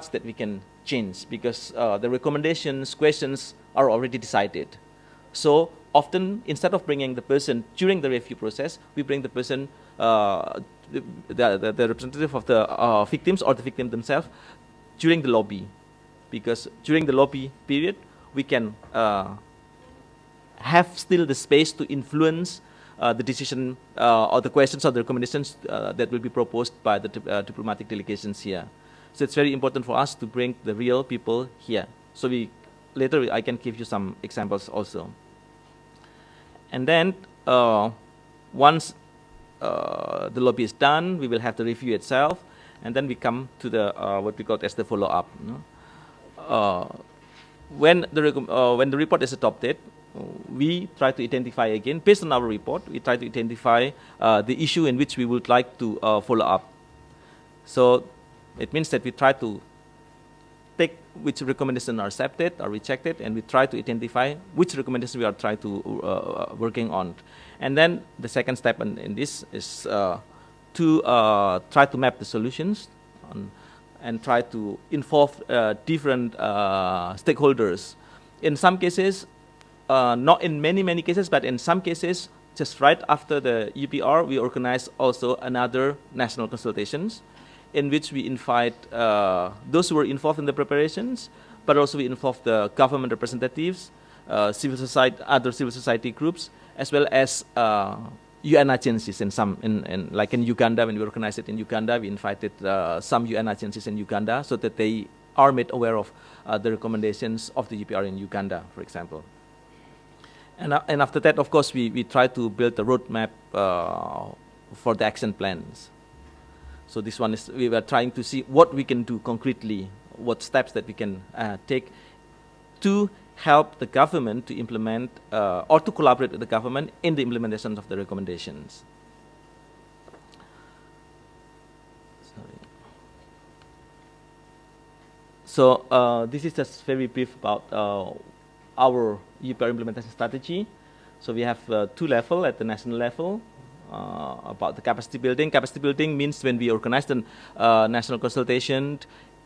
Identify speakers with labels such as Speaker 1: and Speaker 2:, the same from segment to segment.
Speaker 1: much that we can change, because the recommendations, questions are already decided. So often, instead of bringing the person during the review process, we bring the person, the representative of the victims or the victim themselves during the lobby, because during the lobby period, we can have still the space to influence the decision or the questions or the recommendations that will be proposed by the diplomatic delegations here. So it's very important for us to bring the real people here. So later I can give you some examples also. And then once the lobby is done, we will have the review itself, and then we come to the what we call as the follow-up. When the report is adopted, we try to identify again, based on our report, we try to identify the issue in which we would like to follow up. So it means that we try to take which recommendations are accepted or rejected, and we try to identify which recommendations we are trying to working on. And then the second step in this is to try to map the solutions and try to involve different stakeholders. In some cases, not in many cases, but in some cases, just right after the UPR, we organize also another national consultations, in which we invite those who were involved in the preparations, but also we involve the government representatives, civil society, other civil society groups, as well as UN agencies. Like in Uganda, when we organized it in Uganda, we invited some UN agencies in Uganda so that they are made aware of the recommendations of the UPR in Uganda, for example. And after that, of course, we try to build a roadmap for the action plans. So this one is, we were trying to see what we can do concretely, what steps that we can take to help the government to implement or to collaborate with the government in the implementation of the recommendations. So this is just very brief about our UPR implementation strategy. So we have two levels at the national level. About the capacity building. Capacity building means when we organize the national consultation,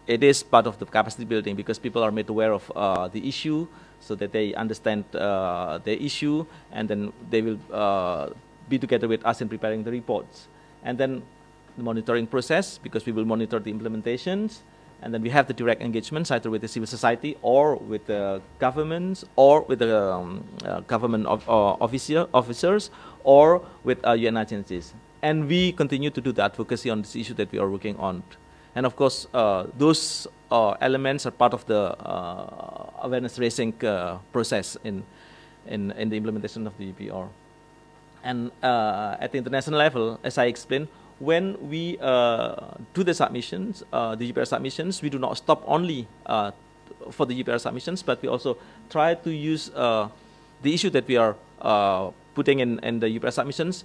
Speaker 1: it is part of the capacity building, because people are made aware of the issue, so that they understand the issue, and then they will be together with us in preparing the reports. And then the monitoring process, because we will monitor the implementations, and then we have the direct engagements either with the civil society or with the governments or with the government officers or with UN agencies. And we continue to do the advocacy on this issue that we are working on. And of course, those elements are part of the awareness raising process in the implementation of the UPR. And at the international level, as I explained, when we do the submissions, the UPR submissions, we do not stop only for the UPR submissions, but we also try to use the issue that we are putting in the UPR submissions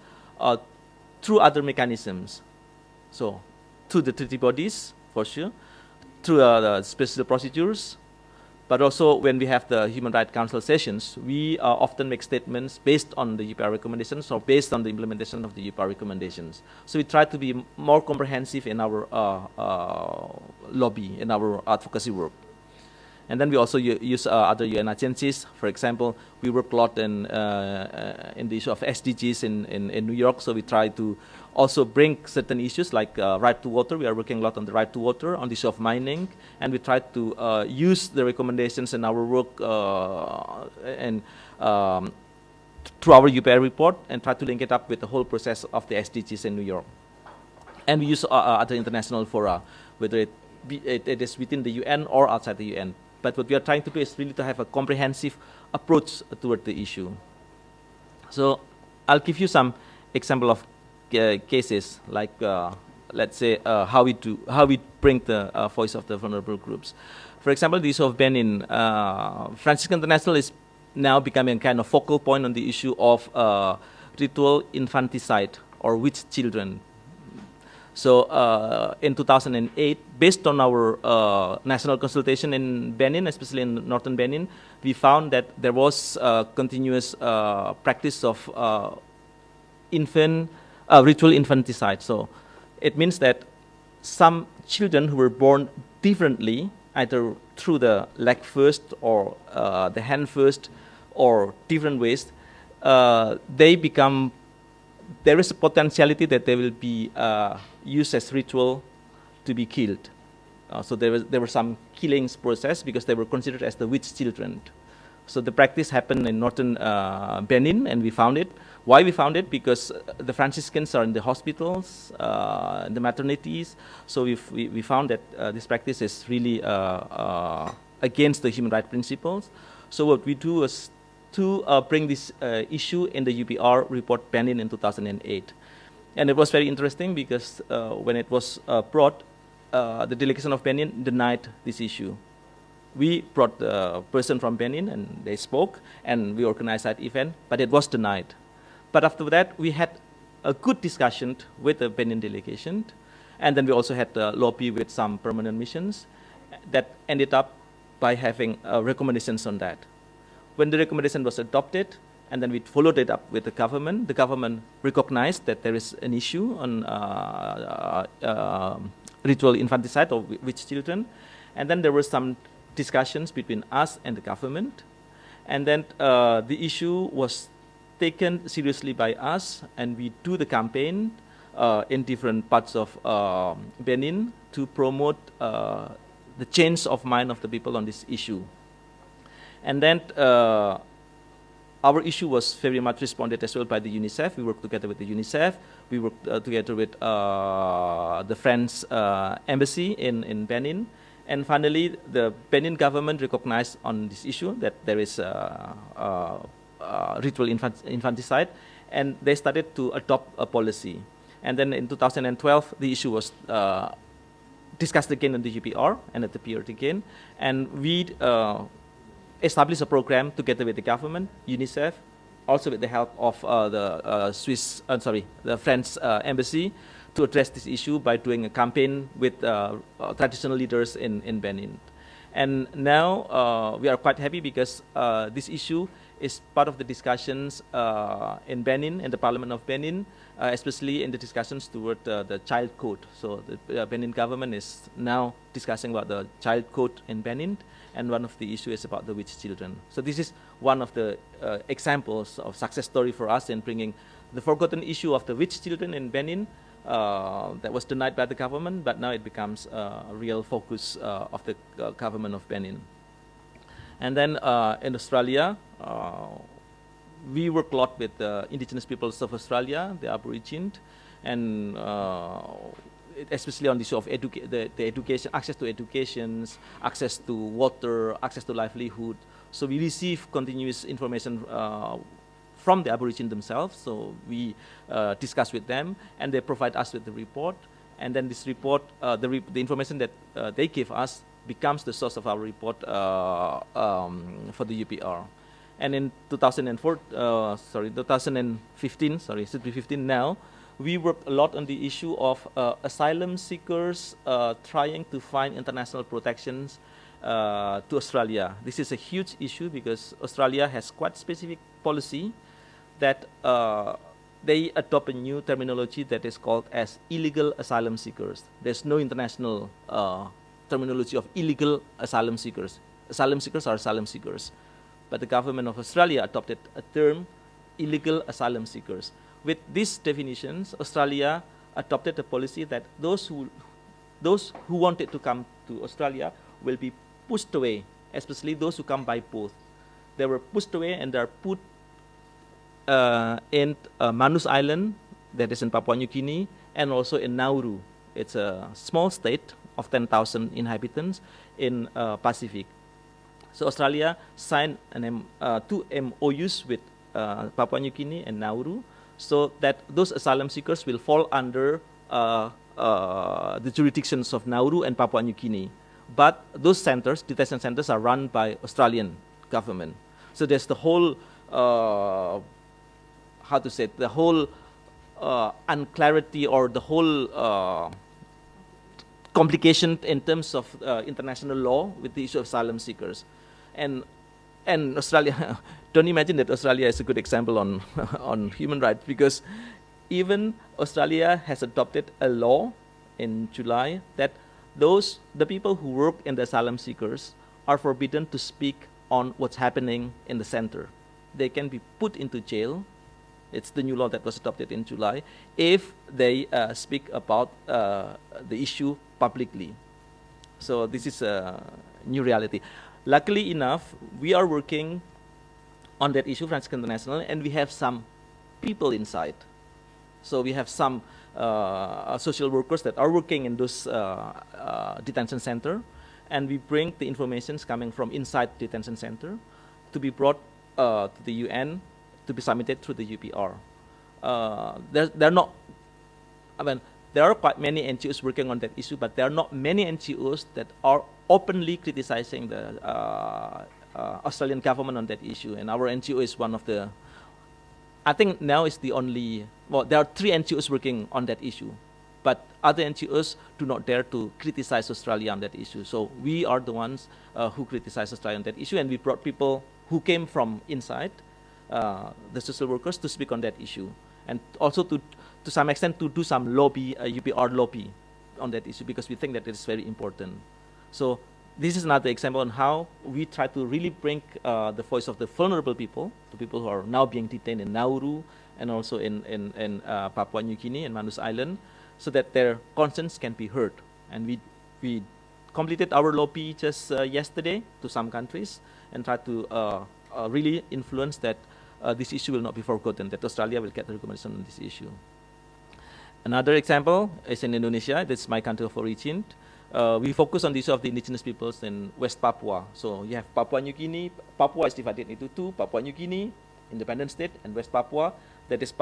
Speaker 1: through other mechanisms. So through the treaty bodies, for sure, through the special procedures, but also when we have the Human Rights Council sessions, we often make statements based on the UPR recommendations or based on the implementation of the UPR recommendations. So we try to be more comprehensive in our lobby, in our advocacy work. And then we also use other UN agencies. For example, we work a lot in the issue of SDGs in New York, so we try to also bring certain issues like right to water. We are working a lot on the right to water, on the issue of mining, and we try to use the recommendations in our work and through our UPR report, and try to link it up with the whole process of the SDGs in New York. And we use other international fora, whether it is within the UN or outside the UN. But what we are trying to do is really to have a comprehensive approach toward the issue. So I'll give you some example of cases, like let's say how we bring the voice of the vulnerable groups. For example, the issue of Benin, Franciscan International is now becoming a kind of focal point on the issue of ritual infanticide or witch children. So in 2008, based on our national consultation in Benin, especially in northern Benin, we found that there was continuous practice of ritual infanticide. So it means that some children who were born differently, either through the leg first or the hand first or different ways, there is a potentiality that they will be used as ritual to be killed. So there were some killings process because they were considered as the witch children. So the practice happened in northern Benin, and we found it. Why we found it? Because the Franciscans are in the hospitals, in the maternities. So we found that this practice is really against the human rights principles. So what we do was to bring this issue in the UPR report Benin in 2008. And it was very interesting because when it was brought, the delegation of Benin denied this issue. We brought the person from Benin and they spoke and we organized that event, but it was denied. But after that, we had a good discussion with the Benin delegation, and then we also had lobby with some permanent missions that ended up by having recommendations on that. When the recommendation was adopted, and then we followed it up with the government recognized that there is an issue on ritual infanticide of witch children, and then there were some discussions between us and the government, and then the issue was taken seriously by us, and we do the campaign in different parts of Benin to promote the change of mind of the people on this issue. And then our issue was very much responded as well by the UNICEF. We worked together with the UNICEF. We worked together with the French embassy in Benin. And finally, the Benin government recognized on this issue that there is ritual infanticide, and they started to adopt a policy. And then in 2012, the issue was discussed again in the UPR and at the PRT again, and we established a program together with the government, UNICEF, also with the help of the French embassy, to address this issue by doing a campaign with traditional leaders in Benin. And now we are quite happy because this issue is part of the discussions in Benin, in the Parliament of Benin, especially in the discussions toward the child code. So the Benin government is now discussing about the child code in Benin, and one of the issues is about the witch children. So this is one of the examples of success story for us in bringing the forgotten issue of the witch children in Benin that was denied by the government, but now it becomes a real focus of the government of Benin. And then in Australia, we work a lot with the indigenous peoples of Australia, the Aborigines, and especially on the issue of the education, access to education, access to water, access to livelihood. So we receive continuous information from the Aborigines themselves. So we discuss with them, and they provide us with the report. And then this report, the information that they give us becomes the source of our report for the UPR. And in 2015 now, we worked a lot on the issue of asylum seekers trying to find international protections to Australia. This is a huge issue because Australia has quite specific policy that they adopt a new terminology that is called as illegal asylum seekers. There's no international terminology of illegal asylum seekers. Asylum seekers are asylum seekers. But the government of Australia adopted a term, illegal asylum seekers. With these definitions, Australia adopted a policy that those who wanted to come to Australia will be pushed away, especially those who come by boat. They were pushed away and they are put in Manus Island, that is in Papua New Guinea, and also in Nauru. It's a small state of 10,000 inhabitants in Pacific. So Australia signed two MOUs with Papua New Guinea and Nauru, so that those asylum seekers will fall under the jurisdictions of Nauru and Papua New Guinea. But those centers, detention centers, are run by Australian government. So there's the whole, the whole unclarity or the whole complication in terms of international law with the issue of asylum seekers. And Australia, don't imagine that Australia is a good example on human rights, because even Australia has adopted a law in July that the people who work in the asylum seekers are forbidden to speak on what's happening in the center. They can be put into jail. It's the new law that was adopted in July if they speak about the issue publicly. So this is a new reality. Luckily enough, we are working on that issue, Franciscan International, and we have some people inside. So we have some social workers that are working in those detention center, and we bring the informations coming from inside the detention center to be brought to the UN to be submitted through the UPR. There are quite many NGOs working on that issue, but there are not many NGOs that are openly criticizing the Australian government on that issue. And our NGO is one of the, I think now is the only, well, there are 3 NGOs working on that issue, but other NGOs do not dare to criticize Australia on that issue. So we are the ones who criticize Australia on that issue, and we brought people who came from inside, the social workers, to speak on that issue, and also to some extent to do some lobby, UPR lobby on that issue, because we think that it is very important. So this is another example on how we try to really bring the voice of the vulnerable people, the people who are now being detained in Nauru and also in Papua New Guinea and Manus Island, so that their concerns can be heard. And we completed our lobby just yesterday to some countries and try to really influence that this issue will not be forgotten, that Australia will get the recognition on this issue. Another example is in Indonesia. That's my country of origin. We focus on the issue of the indigenous peoples in West Papua. So you have Papua New Guinea. Papua is divided into 2, Papua New Guinea, independent state, and West Papua, that is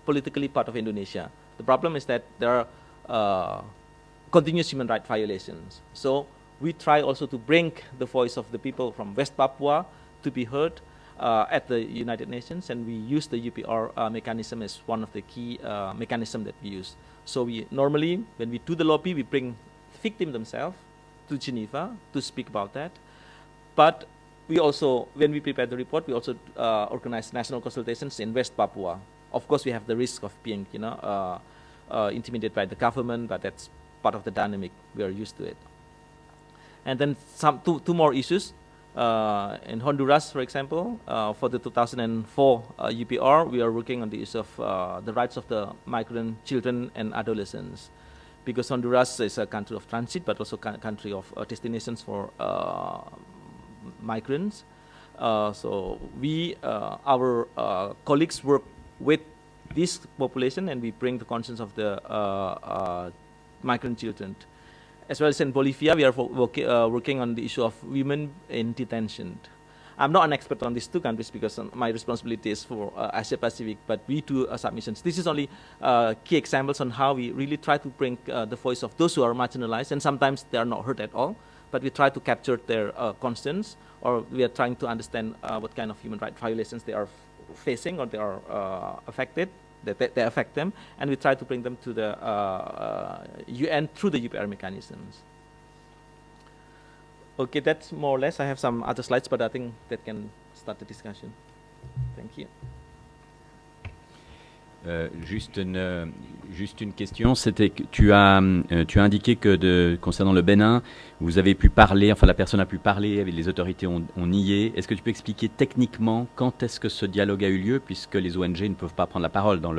Speaker 1: politically part of Indonesia. The problem is that there are continuous human rights violations. So we try also to bring the voice of the people from West Papua to be heard at the United Nations, and we use the UPR mechanism as one of the key mechanisms that we use. So we normally, when we do the lobby, we bring victims themselves to Geneva to speak about that. But we also, when we prepare the report, we also organize national consultations in West Papua. Of course, we have the risk of being, intimidated by the government, but that's part of the dynamic. We are used to it. And then two more issues. In Honduras, for example, for the 2004 UPR, we are working on the issue of the rights of the migrant children and adolescents, because Honduras is a country of transit, but also a country of destinations for migrants. So we, our colleagues work with this population, and we bring the concerns of the migrant children. As well as in Bolivia, we are working on the issue of women in detention. I'm not an expert on these 2 countries because my responsibility is for Asia Pacific, but we do submissions. This is only key examples on how we really try to bring the voice of those who are marginalized, and sometimes they are not heard at all, but we try to capture their concerns, or we are trying to understand what kind of human rights violations they are facing or they are affected, that they affect them, and we try to bring them to the UN through the UPR mechanisms. Okay, that's more or less. I have some other slides, but I think that can start the discussion. Thank you.
Speaker 2: Juste une question, c'était que tu as indiqué que concernant le Bénin, vous avez pu parler, enfin la personne a pu parler, avec les autorités ont nié. Est-ce que tu peux expliquer techniquement quand est-ce que ce dialogue a eu lieu, puisque les ONG ne peuvent pas prendre la parole dans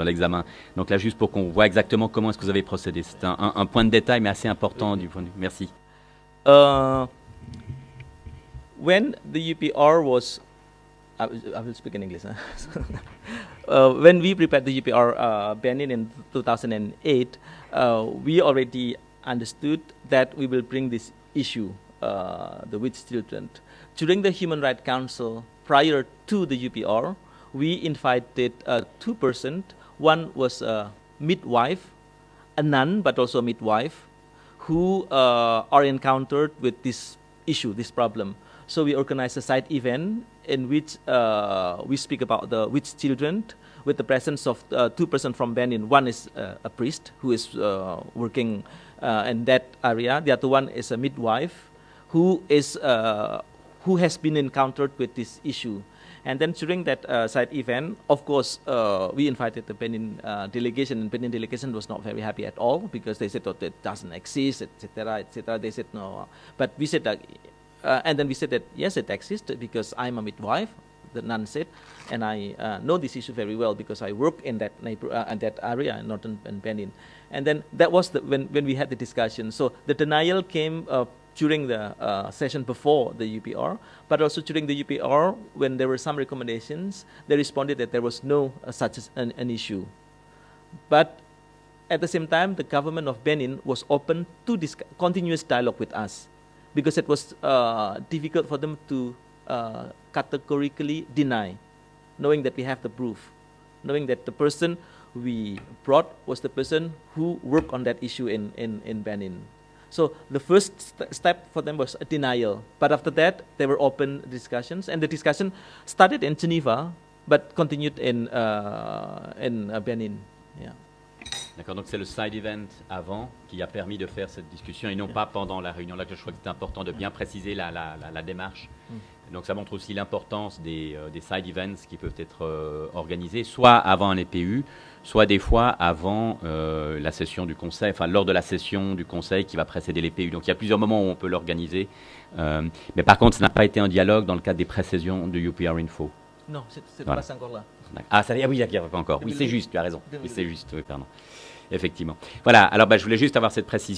Speaker 2: l'examen. Donc là, juste pour qu'on voit exactement comment est-ce que vous avez procédé. C'est un point de détail, mais assez important du point de vue. Merci.
Speaker 1: When the UPR was, I will speak in English. When we prepared the UPR Benin in 2008, we already understood that we will bring this issue, the witch children. During the Human Rights Council, prior to the UPR, we invited 2 persons. One was a midwife, a nun, but also a midwife, who are encountered with this issue, this problem. So we organized a side event in which we speak about the witch children with the presence of 2 persons from Benin. One is a priest who is working in that area. The other one is a midwife who has been encountered with this issue. And then during that side event, of course, we invited the Benin delegation, and Benin delegation was not very happy at all because they said, oh, that doesn't exist, etc., etc. They said no, but we said that, and then we said that yes, it exists because I'm a midwife, the nun said, and I know this issue very well because I work in that that area in northern Benin. And then that was when we had the discussion. So the denial came during the session before the UPR, but also during the UPR, when there were some recommendations, they responded that there was no such an issue. But at the same time, the government of Benin was open to this continuous dialogue with us, because it was difficult for them to categorically deny, knowing that we have the proof, knowing that the person we brought was the person who worked on that issue in Benin. So the first step for them was a denial. But after that, there were open discussions. And the discussion started in Geneva, but continued in Benin. Yeah.
Speaker 2: D'accord, donc c'est le side event avant qui a permis de faire cette discussion et non pas pendant la réunion. Là, je crois que c'est important de bien préciser la démarche. Donc ça montre aussi l'importance des side events qui peuvent être organisés, soit avant un EPU, soit des fois avant la session du conseil, enfin lors de la session du conseil qui va précéder l'EPU. Donc il y a plusieurs moments où on peut l'organiser. Mais par contre, ça n'a pas été un dialogue dans le cadre des pré-sessions de UPR Info.
Speaker 1: Non, c'est
Speaker 2: voilà.
Speaker 1: pas encore là.
Speaker 2: Ah, ça, ah oui, il n'y a pas encore. Oui, c'est juste, tu as raison. Oui, c'est juste, oui, pardon. Effectivement. Voilà, alors je voulais juste avoir cette précision.